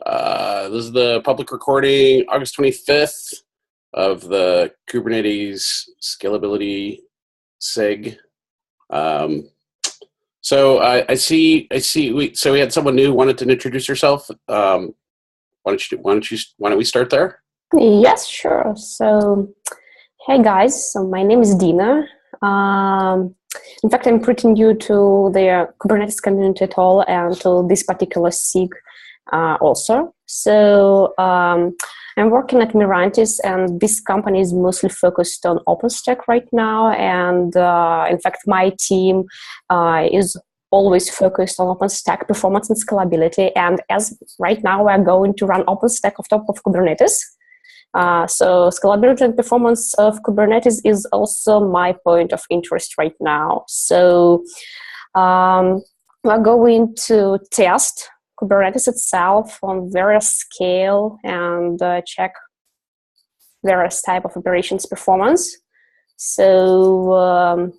This is the public recording, August 25th of the Kubernetes Scalability SIG. So I see. So we had someone new wanted to introduce yourself. Why don't we start there? Yes, sure. So, hey guys. So my name is Dina. In fact, I'm pretty new to the Kubernetes community at all, and to this particular SIG also. So I'm working at Mirantis, and this company is mostly focused on OpenStack right now. And in fact, my team is always focused on OpenStack performance and scalability. And as right now, we're going to run OpenStack on top of Kubernetes. So scalability and performance of Kubernetes is also my point of interest right now. So we're going to test Kubernetes itself on various scale and check various type of operations performance. So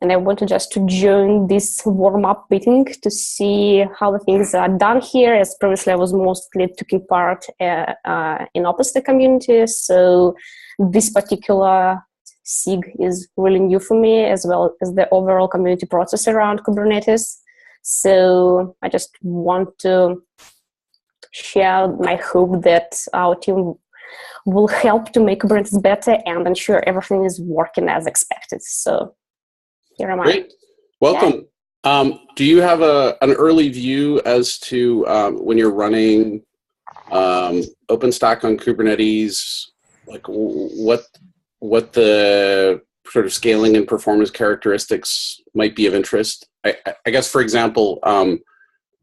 and I wanted just to join this warm-up meeting to see how the things are done here, as previously I was mostly taking part in OpenStack community. So this particular SIG is really new for me, as well as the overall community process around Kubernetes. So I just want to share my hope that our team will help to make Kubernetes better and ensure everything is working as expected. So here am I. Great. Welcome. Yeah. Do you have an early view as to when you're running OpenStack on Kubernetes, like what the sort of scaling and performance characteristics might be of interest? I guess, for example,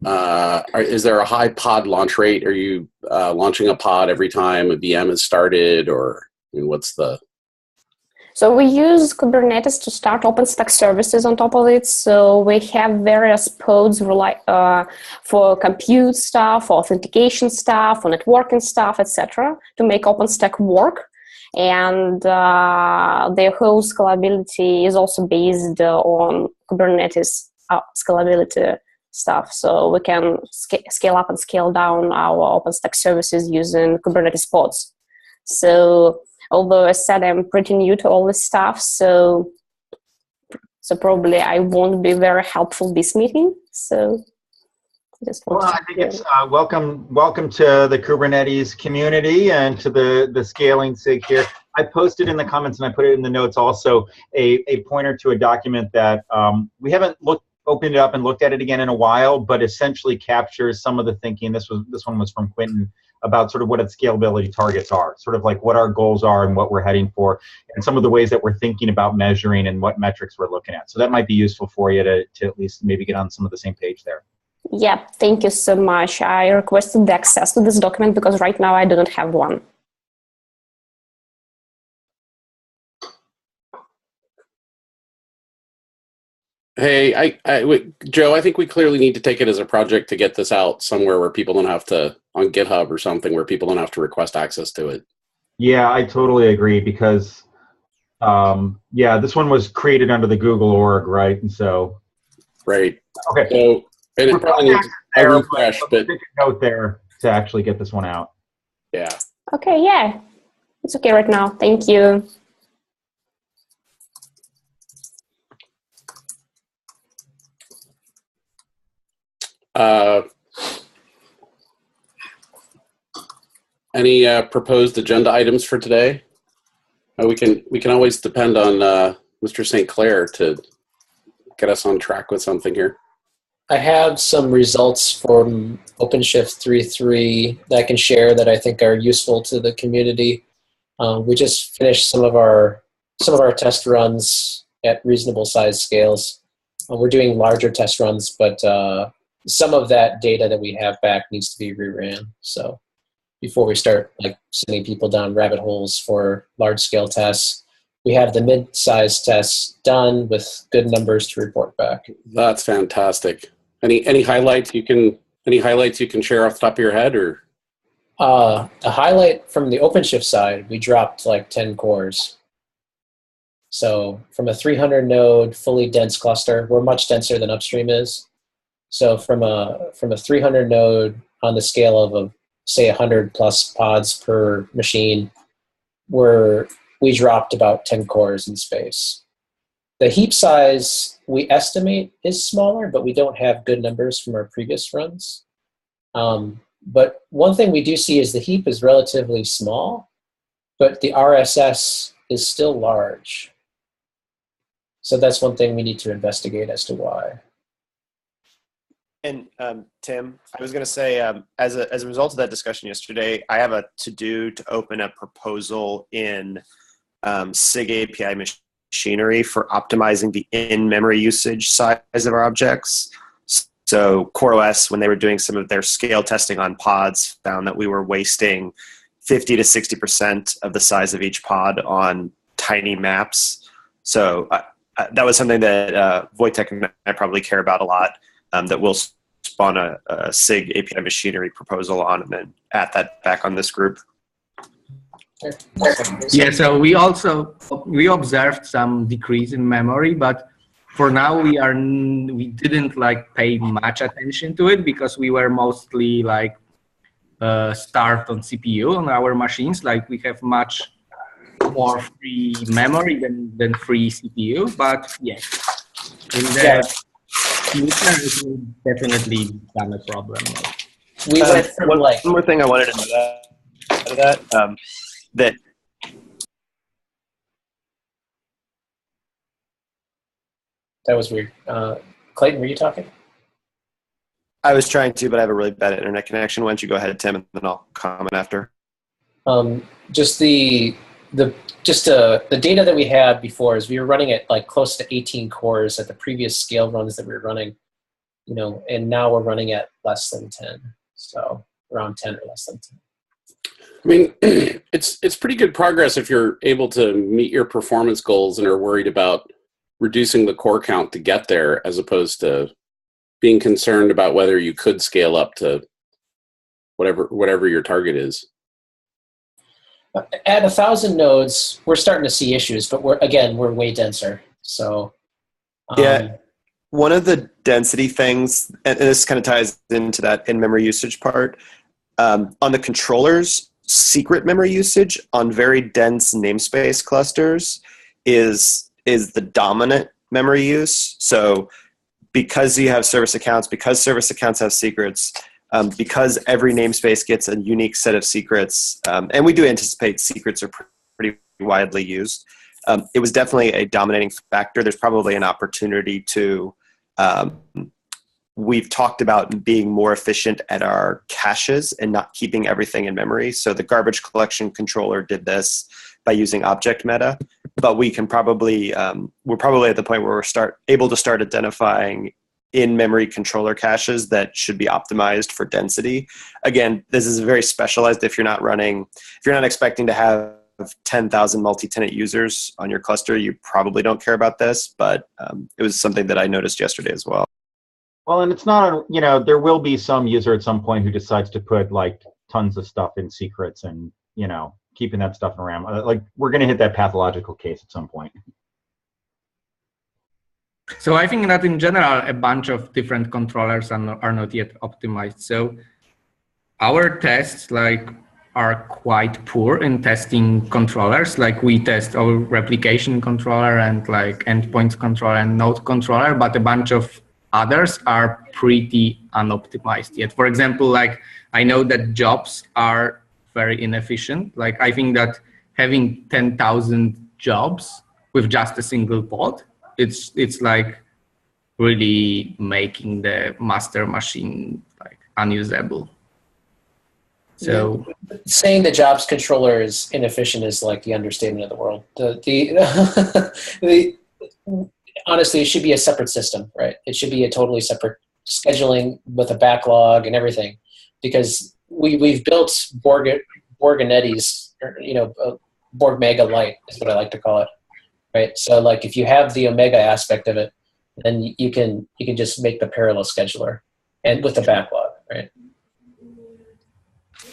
is there a high pod launch rate? Are you launching a pod every time a VM is started, or what's the... So we use Kubernetes to start OpenStack services on top of it. So we have various pods for compute stuff, for authentication stuff, for networking stuff, etc., to make OpenStack work. And their whole scalability is also based on Kubernetes scalability stuff. So we can scale up and scale down our OpenStack services using Kubernetes pods. So although I said I'm pretty new to all this stuff, so probably I won't be very helpful this meeting. So I think it's welcome to the Kubernetes community and to the scaling SIG here. I posted in the comments, and I put it in the notes also, a pointer to a document that we haven't opened it up and looked at it again in a while, but essentially captures some of the thinking. This one was from Quentin, about sort of what its scalability targets are, sort of like what our goals are and what we're heading for, and some of the ways that we're thinking about measuring and what metrics we're looking at. So that might be useful for you to at least maybe get on some of the same page there. Yeah, thank you so much. I requested the access to this document because right now I do not have one. Hey, Joe, I think we clearly need to take it as a project to get this out somewhere where people don't have to, on GitHub or something, where people don't have to request access to it. Yeah, I totally agree, because, yeah, this one was created under the Google org, right? And so. Right. Okay. So, and it probably needs a refresh, but take a note there to actually get this one out. Yeah. Okay, yeah. It's okay right now. Thank you. Any proposed agenda items for today? We can always depend on Mr. St. Clair to get us on track with something here. I have some results from OpenShift 3.3 that I can share that I think are useful to the community. We just finished some of our test runs at reasonable size scales. We're doing larger test runs, but some of that data that we have back needs to be reran. So before we start sending people down rabbit holes for large scale tests, we have the mid-size tests done with good numbers to report back. That's fantastic. Any highlights you can share off the top of your head, or? A highlight from the OpenShift side, we dropped like 10 cores. So from a 300 node fully dense cluster, we're much denser than upstream is. So from a 300 node on the scale of say 100 plus pods per machine, we dropped about 10 cores in space. The heap size we estimate is smaller, but we don't have good numbers from our previous runs. But one thing we do see is the heap is relatively small, but the RSS is still large. So that's one thing we need to investigate as to why. And Tim, I was going to say, as a result of that discussion yesterday, I have a to-do to open a proposal in SIG API machinery for optimizing the in-memory usage size of our objects. So CoreOS, when they were doing some of their scale testing on pods, found that we were wasting 50 to 60% of the size of each pod on tiny maps. So that was something that Wojtek and I probably care about a lot, that we'll spawn a SIG API machinery proposal on and then add that back on this group. Yeah, so we observed some decrease in memory, but for now we didn't like pay much attention to it because we were mostly like start on CPU on our machines. Like we have much more free memory than free CPU, but yeah, in the future it will definitely become a problem. We went from one more thing I wanted to know that that was weird. Clayton, were you talking? I was trying to, but I have a really bad internet connection. Why don't you go ahead, Tim, and then I'll comment after. Just the data that we had before is we were running at like close to 18 cores at the previous scale runs that we were running, and now we're running at less than 10. So around 10 or less than 10. I mean, it's pretty good progress if you're able to meet your performance goals and are worried about reducing the core count to get there, as opposed to being concerned about whether you could scale up to whatever your target is. At 1,000 nodes, we're starting to see issues, but we're way denser. So yeah, one of the density things, and this kind of ties into that in-memory usage part, on the controllers, secret memory usage on very dense namespace clusters is the dominant memory use. So because you have service accounts, because service accounts have secrets, because every namespace gets a unique set of secrets, and we do anticipate secrets are pretty widely used, it was definitely a dominating factor. There's probably an opportunity to, we've talked about being more efficient at our caches and not keeping everything in memory. So the garbage collection controller did this by using object meta, but we can probably, we're probably at the point where we're able to start identifying in-memory controller caches that should be optimized for density. Again, this is very specialized. If you're not expecting to have 10,000 multi-tenant users on your cluster, you probably don't care about this, but it was something that I noticed yesterday as well. Well, and it's not, there will be some user at some point who decides to put like tons of stuff in secrets and, keeping that stuff in RAM. Like we're going to hit that pathological case at some point. So I think that in general, a bunch of different controllers are not yet optimized. So our tests are quite poor in testing controllers. Like we test our replication controller and like endpoints controller and node controller, but a bunch of others are pretty unoptimized yet. For example, like I know that jobs are very inefficient. Like I think that having 10,000 jobs with just a single pod, it's like really making the master machine like unusable. So saying the jobs controller is inefficient is like the understatement of the world. Honestly, it should be a separate system, right? It should be a totally separate scheduling with a backlog and everything, because we've built Kubernetes, Borg Mega Lite is what I like to call it, right? So like if you have the Omega aspect of it, then you can just make the parallel scheduler and with the backlog, right?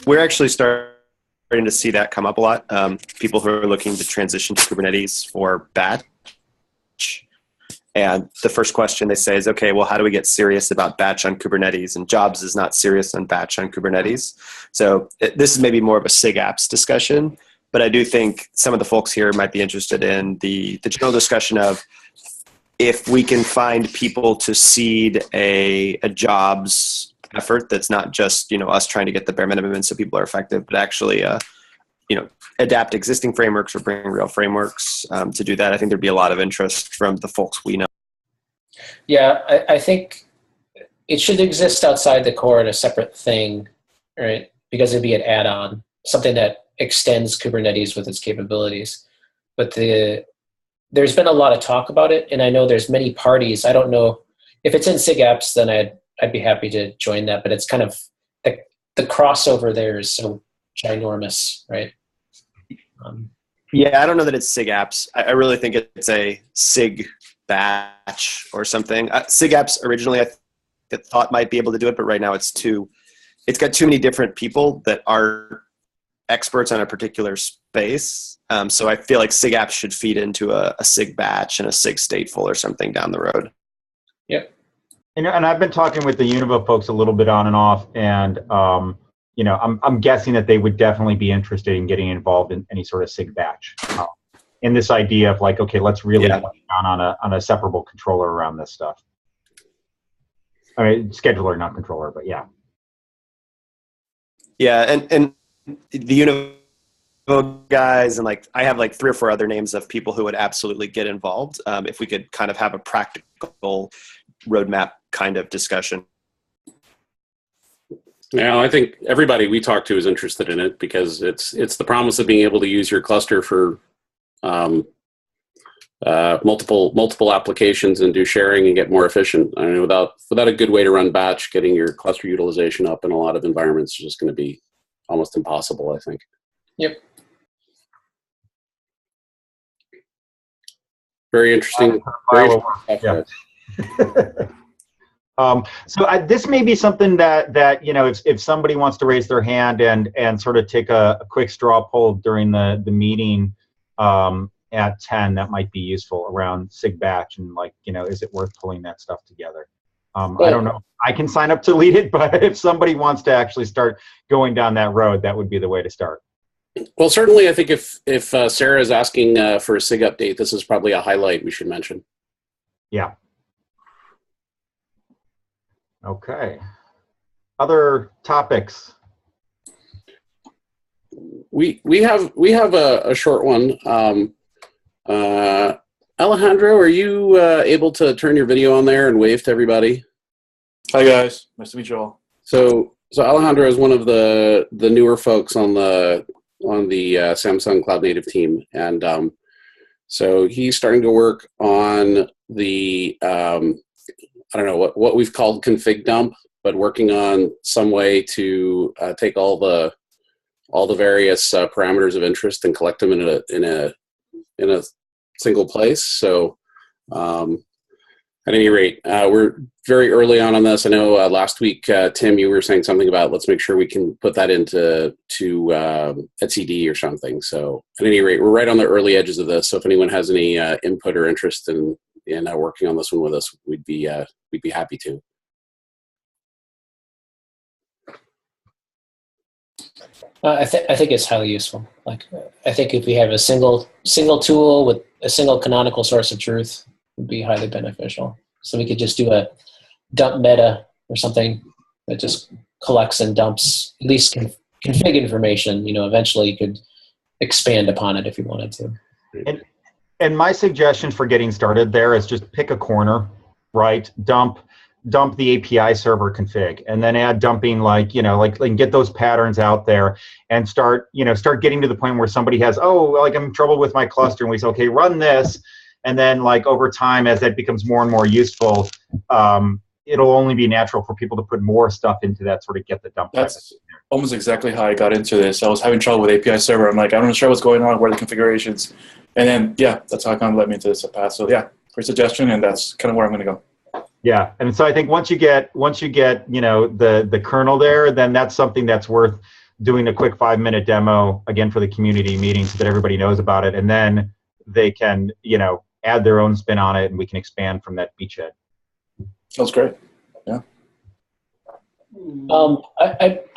We're actually starting to see that come up a lot. People who are looking to transition to Kubernetes for batch. And the first question they say is, okay, well, how do we get serious about batch on Kubernetes? And Jobs is not serious on batch on Kubernetes. So this is maybe more of a SIG apps discussion, but I do think some of the folks here might be interested in the general discussion of if we can find people to seed a Jobs effort that's not just, us trying to get the bare minimum in so people are effective, but actually, adapt existing frameworks or bring real frameworks to do that. I think there'd be a lot of interest from the folks we know. Yeah, I think it should exist outside the core in a separate thing, right? Because it'd be an add-on, something that extends Kubernetes with its capabilities. But there's been a lot of talk about it, and I know there's many parties. I don't know if it's in SIG apps, then I'd be happy to join that. But it's kind of the crossover there is so ginormous, right? Yeah, I don't know that it's SIG apps. I really think it's a SIG batch or something. SIG apps originally I thought might be able to do it, but right now it's got too many different people that are experts on a particular space. So I feel like SIG apps should feed into a SIG batch and a SIG stateful or something down the road. Yep. And I've been talking with the Univo folks a little bit on and off, and I'm guessing that they would definitely be interested in getting involved in any sort of SIG batch. In this idea of like, okay, let's really put down on a separable controller around this stuff. I mean, scheduler, not controller, but yeah. Yeah, and the Univo guys, and I have 3 or 4 other names of people who would absolutely get involved if we could kind of have a practical roadmap kind of discussion. Yeah, I think everybody we talk to is interested in it because it's the promise of being able to use your cluster for multiple applications and do sharing and get more efficient. I mean, without a good way to run batch, getting your cluster utilization up in a lot of environments is just going to be almost impossible, I think. Yep. Very interesting. So this may be something that if somebody wants to raise their hand and sort of take a quick straw poll during the meeting at 10, that might be useful around SIG batch and is it worth pulling that stuff together? I don't know if I can sign up to lead it, but if somebody wants to actually start going down that road, that would be the way to start. Well, certainly I think if Sarah is asking for a SIG update, this is probably a highlight we should mention. Yeah. Okay. Other topics? We have a short one. Alejandro, are you able to turn your video on there and wave to everybody? Hi guys, nice to meet you all. So Alejandro is one of the newer folks on the Samsung Cloud Native team, and so he's starting to work on the I don't know what we've called config dump, but working on some way to take all the various parameters of interest and collect them in a single place. So at any rate, we're very early on this. I know last week, Tim, you were saying something about let's make sure we can put that into etcd or something. So at any rate, we're right on the early edges of this. So if anyone has any input or interest in working on this one with us, we'd be happy to. I think it's highly useful. I think if we have a single tool with a single canonical source of truth, would be highly beneficial. So we could just do a dump meta or something that just collects and dumps at least config information. Eventually you could expand upon it if you wanted to. And my suggestion for getting started there is just pick a corner, right? Dump the API server config, and then add dumping get those patterns out there and start getting to the point where somebody has, I'm in trouble with my cluster, and we say, okay, run this. And then over time, as that becomes more and more useful, it'll only be natural for people to put more stuff into that sort of get the dump. That's almost exactly how I got into this. I was having trouble with API server. I'm like, I'm not sure what's going on, what are the configurations? And then, that's how it kind of led me into this path. So great suggestion, and that's kind of where I'm going to go. Yeah, and so I think once you get the kernel there, then that's something that's worth doing a quick 5-minute demo again for the community meeting so that everybody knows about it, and then they can add their own spin on it, and we can expand from that beachhead. Sounds great. Yeah.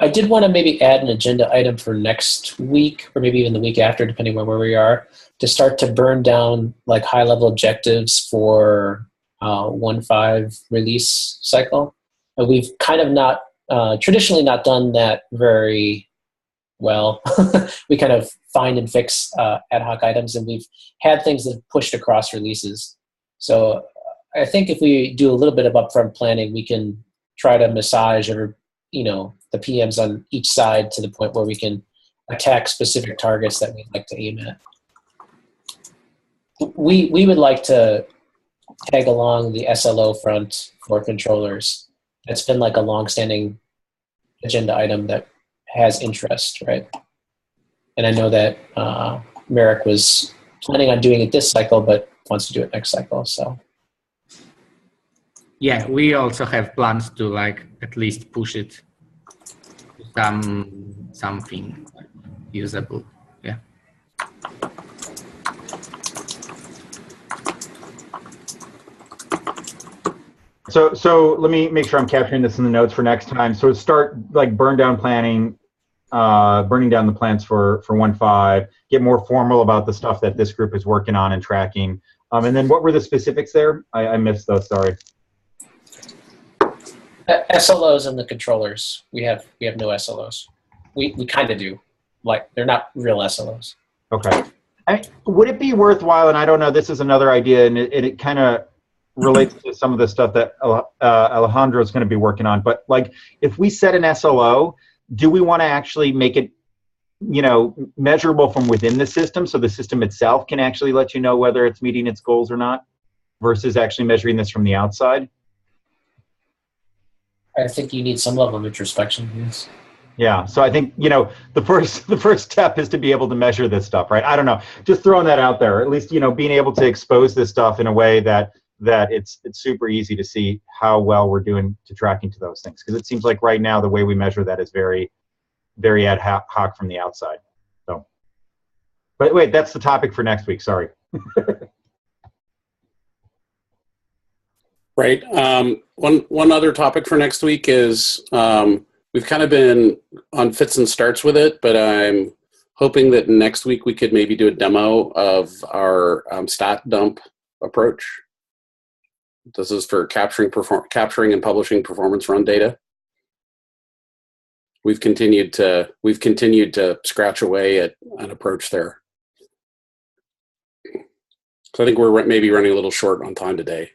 I did want to maybe add an agenda item for next week, or maybe even the week after, depending on where we are, to start to burn down like high-level objectives for 1.5 release cycle. And we've kind of not traditionally not done that very well. We kind of find and fix ad hoc items, and we've had things that have pushed across releases. So I think if we do a little bit of upfront planning, we can try to massage the PMs on each side to the point where we can attack specific targets that we'd like to aim at. We would like to tag along the SLO front for controllers. That's been like a long-standing agenda item that has interest, right? And I know that Merrick was planning on doing it this cycle, but wants to do it next cycle. So. Yeah, we also have plans to like at least push it to something usable. Yeah. So let me make sure I'm capturing this in the notes for next time. So start like burn down planning, burning down the plans for 1.5, get more formal about the stuff that this group is working on and tracking. And then what were the specifics there? I missed those, sorry. SLOs and the controllers. We have no SLOs. We kind of do. Like, they're not real SLOs. Okay. Would it be worthwhile, and I don't know, this is another idea, and it kind of relates to some of the stuff that Alejandro is going to be working on, but like if we set an SLO, do we want to actually make it, measurable from within the system, so the system itself can actually let you know whether it's meeting its goals or not, versus actually measuring this from the outside? I think you need some level of introspection, yes. Yeah, so I think, the first step is to be able to measure this stuff, right? I don't know, just throwing that out there, at least, being able to expose this stuff in a way that it's super easy to see how well we're doing to tracking to those things. Because it seems like right now, the way we measure that is very, very ad hoc from the outside. So, but wait, that's the topic for next week, sorry. Right. One other topic for next week is we've kind of been on fits and starts with it, but I'm hoping that next week we could maybe do a demo of our stat dump approach. This is for capturing and publishing performance run data. We've continued to scratch away at an approach there. So I think we're maybe running a little short on time today.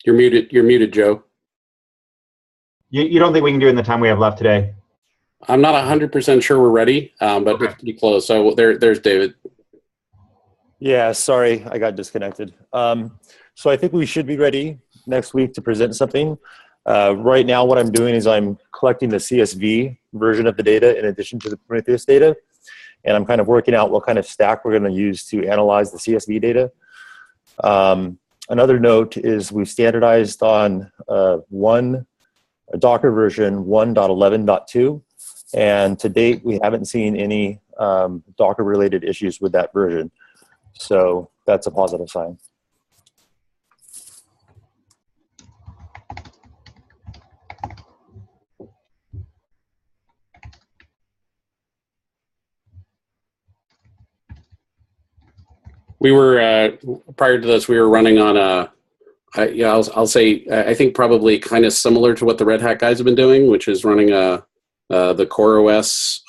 You're muted, Joe. You don't think we can do it in the time we have left today? I'm not 100% sure we're ready, but okay. It's pretty close. So there's David. Yeah, sorry, I got disconnected. So I think we should be ready next week to present something. Right now, what I'm doing is I'm collecting the CSV version of the data in addition to the Prometheus data, and I'm kind of working out what kind of stack we're going to use to analyze the CSV data. Another note is we've standardized on a Docker version 1.11.2. And to date, we haven't seen any Docker-related issues with that version. So that's a positive sign. We were, prior to this, we were running on I'll say, I think probably kind of similar to what the Red Hat guys have been doing, which is running the CoreOS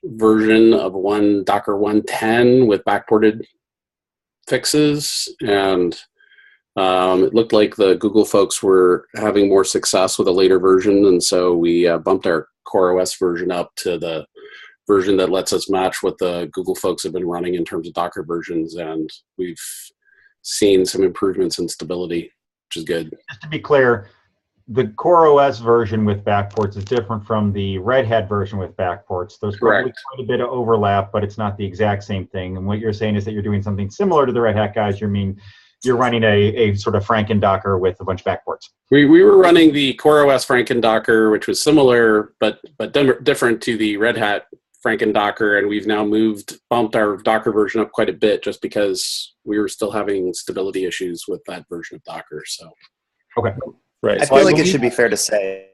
version of Docker 1.10 with backported fixes, and it looked like the Google folks were having more success with a later version, and so we bumped our CoreOS version up to the version that lets us match what the Google folks have been running in terms of Docker versions, and we've seen some improvements in stability, which is good. Just to be clear, the CoreOS version with backports is different from the Red Hat version with backports. There's probably quite a bit of overlap, but it's not the exact same thing. And what you're saying is that you're doing something similar to the Red Hat guys. You mean you're running a sort of Franken Docker with a bunch of backports. We were running the CoreOS Franken Docker, which was similar but different to the Red Hat Franken Docker, and we've now bumped our Docker version up quite a bit just because we were still having stability issues with that version of Docker. So, okay, right. I feel like it should be fair to say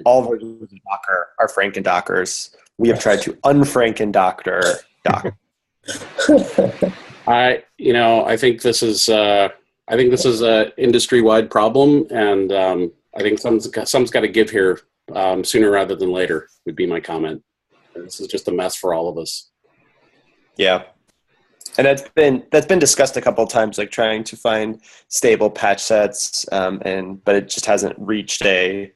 all versions of Docker are Franken Dockers. We have tried to unfranken Docker. I think this is a industry-wide problem, and I think something's got to give here sooner rather than later. Would be my comment. This is just a mess for all of us. Yeah, and that's been discussed a couple of times, like trying to find stable patch sets, but it just hasn't reached a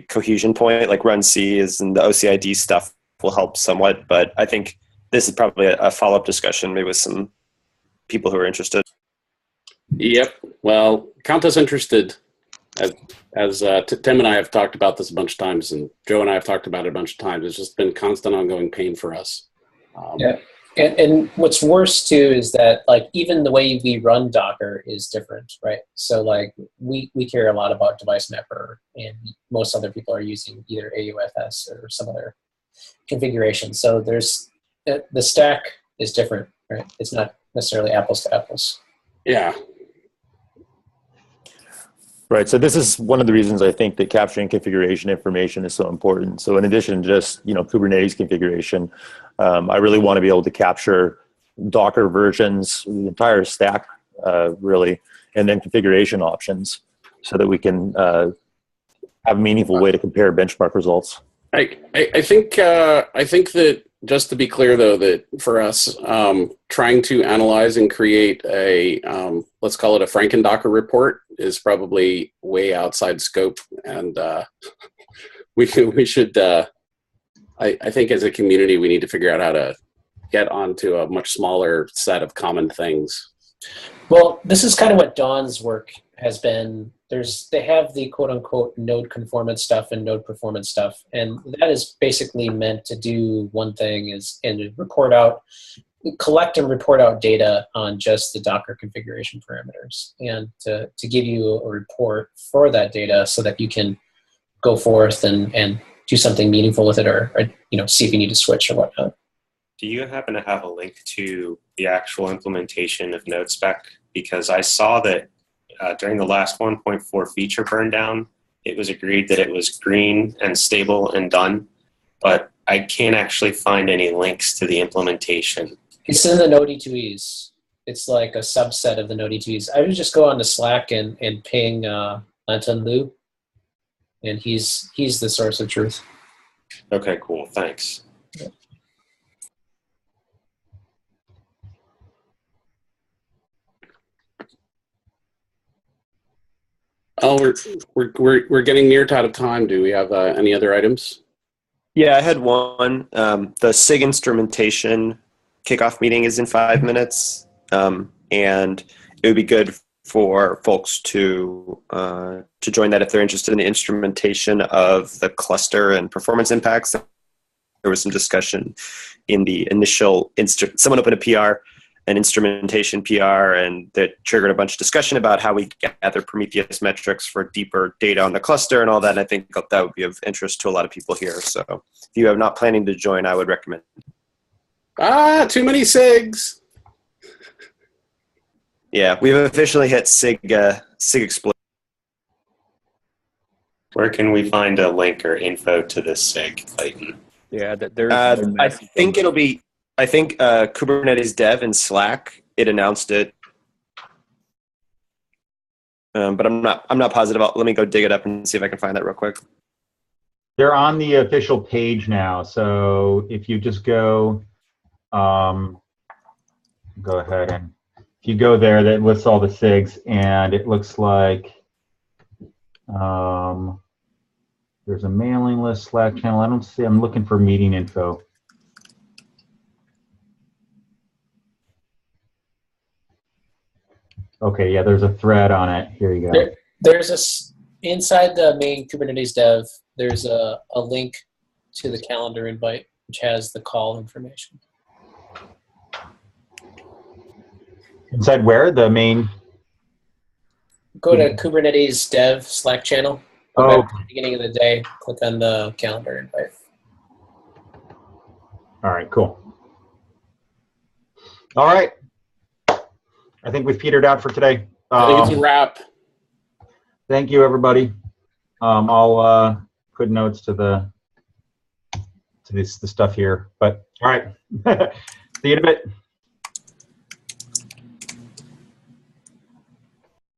cohesion point. Like run C and the OCID stuff will help somewhat, but I think this is probably a follow-up discussion, maybe with some people who are interested. Yep. Well, count us interested. As Tim and I have talked about this a bunch of times, and Joe and I have talked about it a bunch of times. It's just been constant, ongoing pain for us. Yeah. And what's worse too is that like even the way we run Docker is different, right? So like we care a lot about device mapper, and most other people are using either AUFS or some other configuration. So there's the stack is different, right? It's not necessarily apples to apples. Yeah. Right. So this is one of the reasons I think that capturing configuration information is so important. So in addition to just Kubernetes configuration, I really want to be able to capture Docker versions, the entire stack, really, and then configuration options, so that we can have a meaningful way to compare benchmark results. I think that, just to be clear though, that for us, trying to analyze and create a let's call it a Franken Docker report is probably way outside scope, and we should. I think as a community we need to figure out how to get onto a much smaller set of common things. Well, this is kind of what Dawn's work has been. They have the quote unquote node conformance stuff and node performance stuff, and that is basically meant to do one thing and collect and report out data on just the Docker configuration parameters, and to give you a report for that data so that you can go forth and do something meaningful with it, or see if you need to switch or whatnot. Do you happen to have a link to the actual implementation of NodeSpec? Because I saw that during the last 1.4 feature burn down, it was agreed that it was green and stable and done, but I can't actually find any links to the implementation. It's in the Node E2Es. It's like a subset of the Node E2Es. I would just go on to Slack and ping Anton Liu, and he's the source of truth. Okay, cool. Thanks. Yeah. Oh, we're getting near out of time. Do we have any other items? Yeah, I had one. The SIG instrumentation kickoff meeting is in 5 minutes, and it would be good for folks to join that if they're interested in the instrumentation of the cluster and performance impacts. There was some discussion in the initial someone opened a PR, an instrumentation PR, and that triggered a bunch of discussion about how we gather Prometheus metrics for deeper data on the cluster and all that. And I think that would be of interest to a lot of people here. So if you are not planning to join, I would recommend. Too many SIGs. Yeah, we've officially hit SIG explosion. Where can we find a link or info to this SIG, Clayton? Yeah, there's. I think it'll be. I think Kubernetes Dev in Slack, it announced it, but I'm not positive. Let me go dig it up and see if I can find that real quick. They're on the official page now, so if you just go ahead and if you go there, that lists all the SIGs, and it looks like there's a mailing list, Slack channel. I don't see. I'm looking for meeting info. Okay, yeah, there's a thread on it. Here you go. There's inside the main Kubernetes dev, there's a link to the calendar invite, which has the call information. Inside where? The main? Go to Kubernetes Dev Slack channel. Go back to the beginning of the day. Click on the calendar invite. All right, cool. All right. I think we've petered out for today. I think it's a wrap. Thank you, everybody. I'll put notes to the stuff here. But all right, see you in a bit.